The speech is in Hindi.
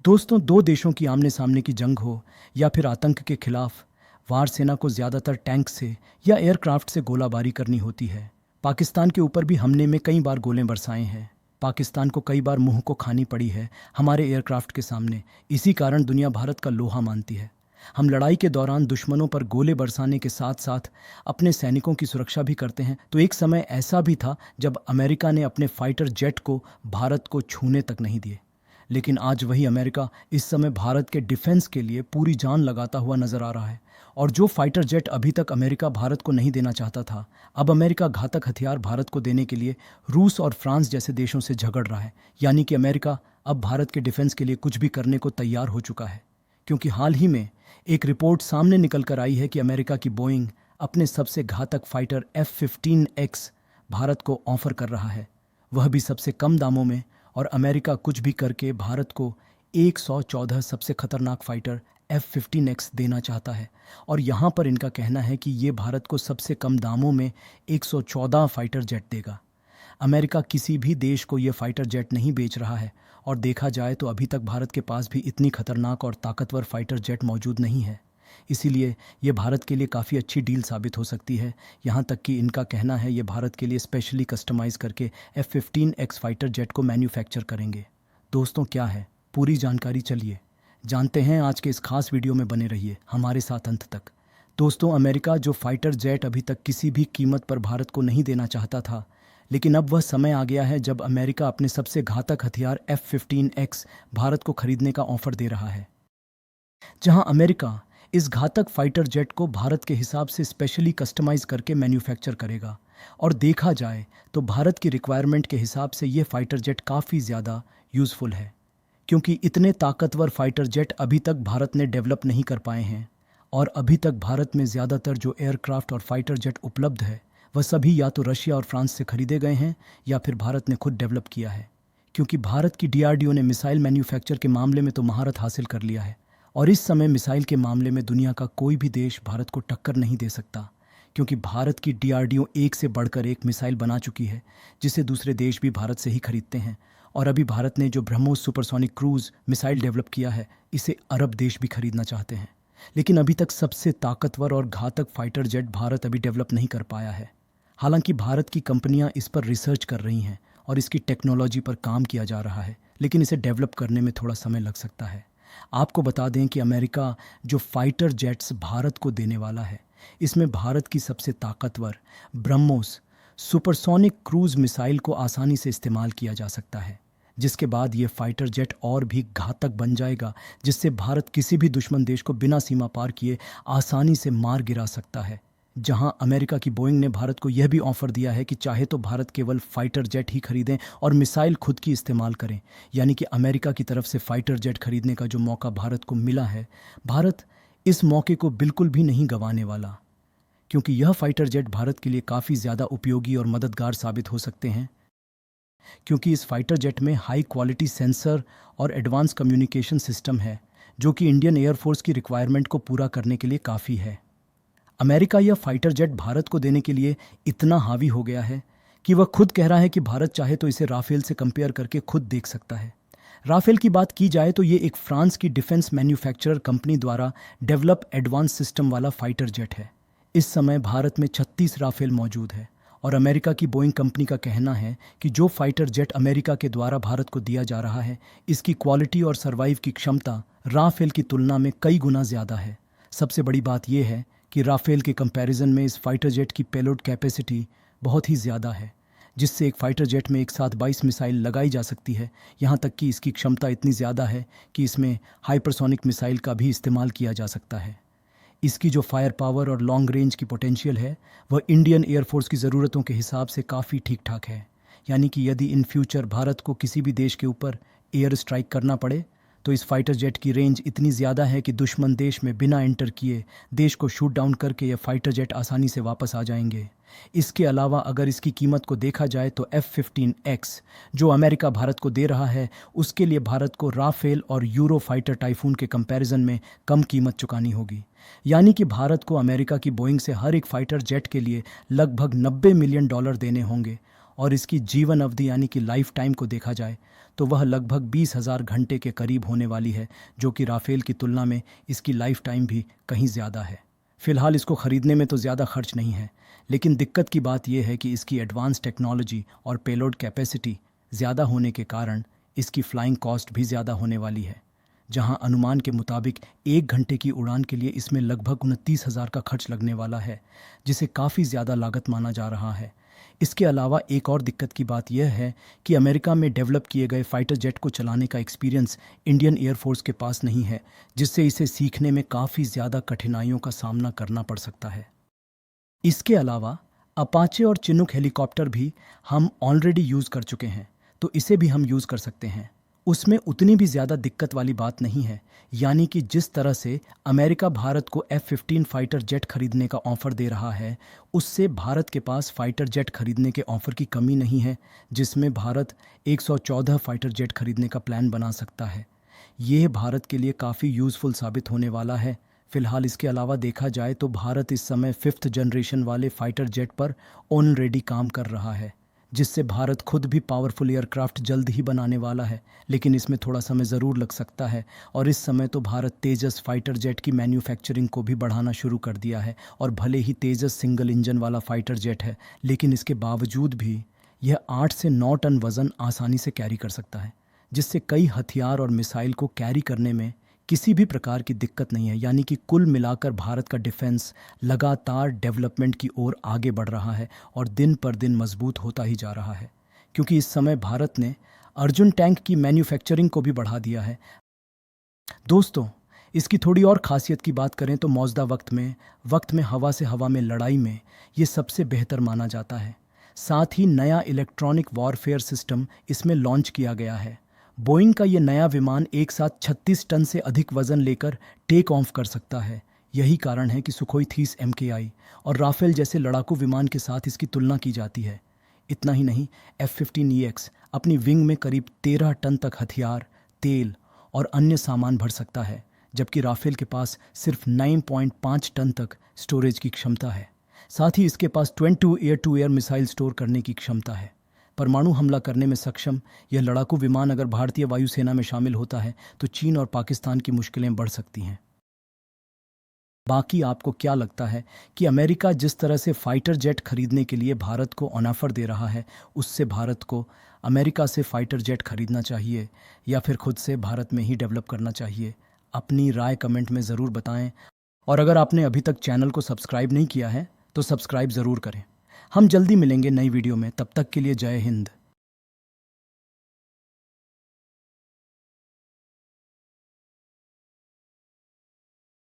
दोस्तों, दो देशों की आमने सामने की जंग हो या फिर आतंक के खिलाफ वायुसेना को ज़्यादातर टैंक से या एयरक्राफ्ट से गोलाबारी करनी होती है। पाकिस्तान के ऊपर भी हमने में कई बार गोले बरसाए हैं। पाकिस्तान को कई बार मुंह को खानी पड़ी है हमारे एयरक्राफ्ट के सामने। इसी कारण दुनिया भारत का लोहा मानती है। हम लड़ाई के दौरान दुश्मनों पर गोले बरसाने के साथ साथ अपने सैनिकों की सुरक्षा भी करते हैं। तो एक समय ऐसा भी था जब अमेरिका ने अपने फाइटर जेट को भारत को छूने तक नहीं दिए। लेकिन आज वही अमेरिका इस समय भारत के डिफेंस के लिए पूरी जान लगाता हुआ नजर आ रहा है। और जो फाइटर जेट अभी तक अमेरिका भारत को नहीं देना चाहता था, अब अमेरिका घातक हथियार भारत को देने के लिए रूस और फ्रांस जैसे देशों से झगड़ रहा है। यानी कि अमेरिका अब भारत के डिफेंस के लिए कुछ भी करने को तैयार हो चुका है। क्योंकि हाल ही में एक रिपोर्ट सामने निकल कर आई है कि अमेरिका की बोइंग अपने सबसे घातक फाइटर F-15X भारत को ऑफर कर रहा है, वह भी सबसे कम दामों में। और अमेरिका कुछ भी करके भारत को 114 सबसे खतरनाक फाइटर F-15X देना चाहता है। और यहाँ पर इनका कहना है कि ये भारत को सबसे कम दामों में 114 फाइटर जेट देगा। अमेरिका किसी भी देश को ये फाइटर जेट नहीं बेच रहा है। और देखा जाए तो अभी तक भारत के पास भी इतनी खतरनाक और ताकतवर फाइटर जेट मौजूद नहीं है। इसीलिए ये भारत के लिए काफ़ी अच्छी डील साबित हो सकती है। यहाँ तक कि इनका कहना है ये भारत के लिए स्पेशली कस्टमाइज़ करके F-15X फाइटर जेट को मैन्युफैक्चर करेंगे। दोस्तों, क्या है पूरी जानकारी, चलिए जानते हैं। आज के इस खास वीडियो में बने रहिए हमारे साथ अंत तक। दोस्तों, अमेरिका जो फाइटर जेट अभी तक किसी भी कीमत पर भारत को नहीं देना चाहता था, लेकिन अब वह समय आ गया है जब अमेरिका अपने सबसे घातक हथियार F-15X भारत को खरीदने का ऑफर दे रहा है। जहां अमेरिका इस घातक फाइटर जेट को भारत के हिसाब से स्पेशली कस्टमाइज करके मैन्युफैक्चर करेगा। और देखा जाए तो भारत की रिक्वायरमेंट के हिसाब से ये फाइटर जेट काफ़ी ज़्यादा यूज़फुल है। क्योंकि इतने ताकतवर फाइटर जेट अभी तक भारत ने डेवलप नहीं कर पाए हैं। और अभी तक भारत में ज़्यादातर जो एयरक्राफ्ट और फाइटर जेट उपलब्ध है वह सभी या तो रशिया और फ्रांस से खरीदे गए हैं या फिर भारत ने खुद डेवलप किया है। क्योंकि भारत की DRDO ने मिसाइल मैन्युफैक्चर के मामले में तो महारत हासिल कर लिया है। और इस समय मिसाइल के मामले में दुनिया का कोई भी देश भारत को टक्कर नहीं दे सकता। क्योंकि भारत की DRDO एक से बढ़कर एक मिसाइल बना चुकी है जिसे दूसरे देश भी भारत से ही खरीदते हैं। और अभी भारत ने जो BrahMos supersonic cruise missile develop किया है, इसे अरब देश भी खरीदना चाहते हैं। लेकिन अभी तक सबसे ताकतवर और घातक फाइटर जेट भारत अभी डेवलप नहीं कर पाया है। हालांकि भारत की कंपनियां इस पर रिसर्च कर रही हैं और इसकी टेक्नोलॉजी पर काम किया जा रहा है, लेकिन इसे डेवलप करने में थोड़ा समय लग सकता है। आपको बता दें कि अमेरिका जो फाइटर जेट्स भारत को देने वाला है, इसमें भारत की सबसे ताकतवर ब्रह्मोस सुपरसोनिक क्रूज मिसाइल को आसानी से इस्तेमाल किया जा सकता है। जिसके बाद ये फाइटर जेट और भी घातक बन जाएगा, जिससे भारत किसी भी दुश्मन देश को बिना सीमा पार किए आसानी से मार गिरा सकता है। जहां अमेरिका की बोइंग ने भारत को यह भी ऑफर दिया है कि चाहे तो भारत केवल फाइटर जेट ही खरीदें और मिसाइल खुद की इस्तेमाल करें। यानी कि अमेरिका की तरफ से फाइटर जेट खरीदने का जो मौका भारत को मिला है, भारत इस मौके को बिल्कुल भी नहीं गंवाने वाला। क्योंकि यह फाइटर जेट भारत के लिए काफ़ी ज़्यादा उपयोगी और मददगार साबित हो सकते हैं। क्योंकि इस फाइटर जेट में हाई क्वालिटी सेंसर और एडवांस कम्युनिकेशन सिस्टम है, जो कि इंडियन एयरफोर्स की रिक्वायरमेंट को पूरा करने के लिए काफ़ी है। अमेरिका यह फाइटर जेट भारत को देने के लिए इतना हावी हो गया है कि वह खुद कह रहा है कि भारत चाहे तो इसे राफेल से कंपेयर करके खुद देख सकता है। राफेल की बात की जाए तो ये एक फ्रांस की डिफेंस मैन्युफैक्चरर कंपनी द्वारा डेवलप एडवांस सिस्टम वाला फाइटर जेट है। इस समय भारत में 36 राफेल मौजूद है। और अमेरिका की बोइंग कंपनी का कहना है कि जो फाइटर जेट अमेरिका के द्वारा भारत को दिया जा रहा है, इसकी क्वालिटी और सर्वाइव की क्षमता राफेल की तुलना में कई गुना ज़्यादा है। सबसे बड़ी बात यह है कि राफेल के कंपैरिजन में इस फाइटर जेट की पेलोड कैपेसिटी बहुत ही ज़्यादा है, जिससे एक फाइटर जेट में एक साथ 22 मिसाइल लगाई जा सकती है। यहाँ तक कि इसकी क्षमता इतनी ज़्यादा है कि इसमें हाइपरसोनिक मिसाइल का भी इस्तेमाल किया जा सकता है। इसकी जो फायर पावर और लॉन्ग रेंज की पोटेंशियल है, वह इंडियन एयरफोर्स की ज़रूरतों के हिसाब से काफ़ी ठीक ठाक है। यानी कि यदि इन फ्यूचर भारत को किसी भी देश के ऊपर एयर स्ट्राइक करना पड़े, तो इस फाइटर जेट की रेंज इतनी ज़्यादा है कि दुश्मन देश में बिना एंटर किए देश को शूट डाउन करके ये फाइटर जेट आसानी से वापस आ जाएंगे। इसके अलावा अगर इसकी कीमत को देखा जाए तो F-15X जो अमेरिका भारत को दे रहा है, उसके लिए भारत को राफेल और यूरो फाइटर टाइफून के कंपैरिजन में कम कीमत चुकानी होगी। यानी कि भारत को अमेरिका की बोइंग से हर एक फाइटर जेट के लिए लगभग $90 मिलियन देने होंगे। और इसकी जीवन अवधि यानी कि लाइफ टाइम को देखा जाए तो वह लगभग 20,000 घंटे के करीब होने वाली है, जो कि राफेल की तुलना में इसकी लाइफ टाइम भी कहीं ज़्यादा है। फिलहाल इसको ख़रीदने में तो ज़्यादा खर्च नहीं है, लेकिन दिक्कत की बात यह है कि इसकी एडवांस टेक्नोलॉजी और पेलोड कैपेसिटी ज़्यादा होने के कारण इसकी फ्लाइंग कॉस्ट भी ज़्यादा होने वाली है, जहां अनुमान के मुताबिक 1 घंटे की उड़ान के लिए इसमें लगभग 29,000 का खर्च लगने वाला है, जिसे काफ़ी ज़्यादा लागत माना जा रहा है। इसके अलावा एक और दिक्कत की बात यह है कि अमेरिका में डेवलप किए गए फाइटर जेट को चलाने का एक्सपीरियंस इंडियन एयरफोर्स के पास नहीं है, जिससे इसे सीखने में काफ़ी ज़्यादा कठिनाइयों का सामना करना पड़ सकता है। इसके अलावा अपाचे और चिनूक हेलीकॉप्टर भी हम ऑलरेडी यूज़ कर चुके हैं, तो इसे भी हम यूज़ कर सकते हैं। उसमें उतनी भी ज़्यादा दिक्कत वाली बात नहीं है, यानी कि जिस तरह से अमेरिका भारत को F-15 फाइटर जेट खरीदने का ऑफ़र दे रहा है, उससे भारत के पास फाइटर जेट खरीदने के ऑफ़र की कमी नहीं है, जिसमें भारत 114 फाइटर जेट खरीदने का प्लान बना सकता है। यह भारत के लिए काफ़ी यूज़फुल साबित होने वाला है। फिलहाल इसके अलावा देखा जाए तो भारत इस समय 5th जनरेशन वाले फाइटर जेट पर ऑलरेडी काम कर रहा है, जिससे भारत खुद भी पावरफुल एयरक्राफ्ट जल्द ही बनाने वाला है, लेकिन इसमें थोड़ा समय ज़रूर लग सकता है। और इस समय तो भारत तेजस फाइटर जेट की मैन्युफैक्चरिंग को भी बढ़ाना शुरू कर दिया है, और भले ही तेजस सिंगल इंजन वाला फाइटर जेट है, लेकिन इसके बावजूद भी यह 8 से 9 टन वज़न आसानी से कैरी कर सकता है, जिससे कई हथियार और मिसाइल को कैरी करने में किसी भी प्रकार की दिक्कत नहीं है। यानी कि कुल मिलाकर भारत का डिफेंस लगातार डेवलपमेंट की ओर आगे बढ़ रहा है और दिन पर दिन मजबूत होता ही जा रहा है, क्योंकि इस समय भारत ने अर्जुन टैंक की मैन्युफैक्चरिंग को भी बढ़ा दिया है। दोस्तों, इसकी थोड़ी और खासियत की बात करें तो मौजूदा वक्त में हवा से हवा में लड़ाई में ये सबसे बेहतर माना जाता है। साथ ही नया इलेक्ट्रॉनिक वॉरफेयर सिस्टम इसमें लॉन्च किया गया है। बोइंग का ये नया विमान एक साथ 36 टन से अधिक वजन लेकर टेक ऑफ कर सकता है। यही कारण है कि सुखोई 30 MKI और राफेल जैसे लड़ाकू विमान के साथ इसकी तुलना की जाती है। इतना ही नहीं, F-15EX अपनी विंग में करीब 13 टन तक हथियार, तेल और अन्य सामान भर सकता है, जबकि राफेल के पास सिर्फ 9.5 टन तक स्टोरेज की क्षमता है। साथ ही इसके पास 22 air to air missile store करने की क्षमता है। परमाणु हमला करने में सक्षम यह लड़ाकू विमान अगर भारतीय वायुसेना में शामिल होता है तो चीन और पाकिस्तान की मुश्किलें बढ़ सकती हैं। बाकी आपको क्या लगता है कि अमेरिका जिस तरह से फाइटर जेट खरीदने के लिए भारत को ऑफर दे रहा है, उससे भारत को अमेरिका से फाइटर जेट खरीदना चाहिए या फिर खुद से भारत में ही डेवलप करना चाहिए? अपनी राय कमेंट में ज़रूर बताएं, और अगर आपने अभी तक चैनल को सब्सक्राइब नहीं किया है तो सब्सक्राइब ज़रूर करें। हम जल्दी मिलेंगे नई वीडियो में, तब तक के लिए जय हिंद।